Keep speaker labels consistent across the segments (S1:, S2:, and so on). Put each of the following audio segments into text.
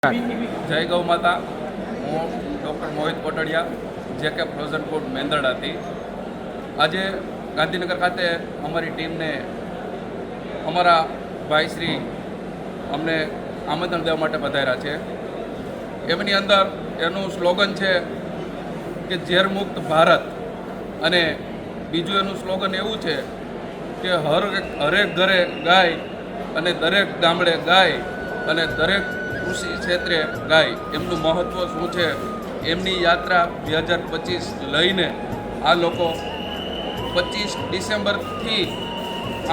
S1: જય ગૌ માતા। હું ડૉક્ટર મોહિત કોટડિયા, જે કે ફ્રોઝન ફૂડ મેંદરડાથી આજે ગાંધીનગર ખાતે અમારી ટીમને અમારા ભાઈશ્રી અમને આમંત્રણ દેવા માટે પધાર્યા છે। એમની અંદર એનું સ્લોગન છે કે ઝેર મુક્ત ભારત, અને બીજું એનું સ્લોગન એવું છે કે હરેક ઘરે ગાય અને દરેક ગામડે ગાય અને દરેક કૃષિ ક્ષેત્રે ગાય। એમનું મહત્ત્વ શું છે, એમની યાત્રા 2025 લઈને આ લોકો 25 ડિસેમ્બરથી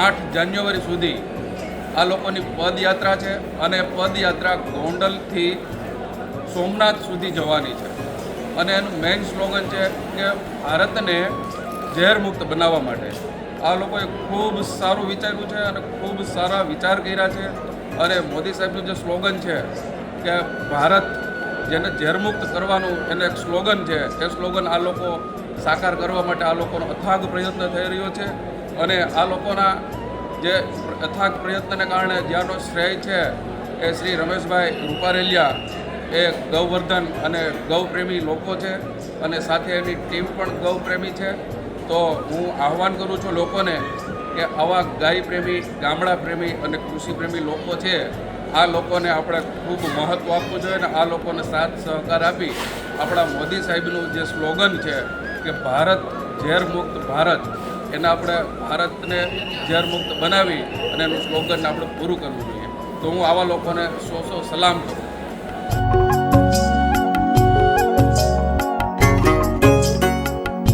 S1: 8 જાન્યુઆરી સુધી આ લોકોની પદયાત્રા છે, અને પદયાત્રા ગોંડલથી સોમનાથ સુધી જવાની છે। અને એનું મેઇન સ્લોગન છે કે ભારતને ઝેર મુક્ત બનાવવા માટે આ લોકોએ ખૂબ સારું વિચાર્યું છે અને ખૂબ સારા વિચાર કર્યા છે। અને મોદી સાહેબનું જે સ્લોગન છે કે ભારત જેને ઝેરમુક્ત કરવાનું એને એક સ્લોગન છે, એ સ્લોગન આ લોકો સાકાર કરવા માટે આ લોકોનો અથાગ પ્રયત્ન થઈ રહ્યો છે। અને આ લોકોના જે અથાગ પ્રયત્નને કારણે જ્યાંનો શ્રેય છે એ શ્રી રમેશભાઈ રૂપારેલિયા, એ ગૌવર્ધન અને ગૌપ્રેમી લોકો છે, અને સાથે એની ટીમ પણ ગૌપ્રેમી છે। તો હું આહ્વાન કરું છું લોકોને કે આવા ગાય પ્રેમી, ગામડા પ્રેમી અને કૃષિ પ્રેમી લોકો છે, આ લોકોને આપણે ખૂબ મહત્ત્વ આપવું જોઈએ, અને આ લોકોને સાથ સહકાર આપી આપણા મોદી સાહેબનું જે સ્લોગન છે કે ભારત ઝેર મુક્ત ભારત, એને આપણે ભારતને ઝેર મુક્ત બનાવી અને એનું સ્લોગનને આપણે પૂરું કરવું જોઈએ। તો હું આવા લોકોને સો સલામ કરું।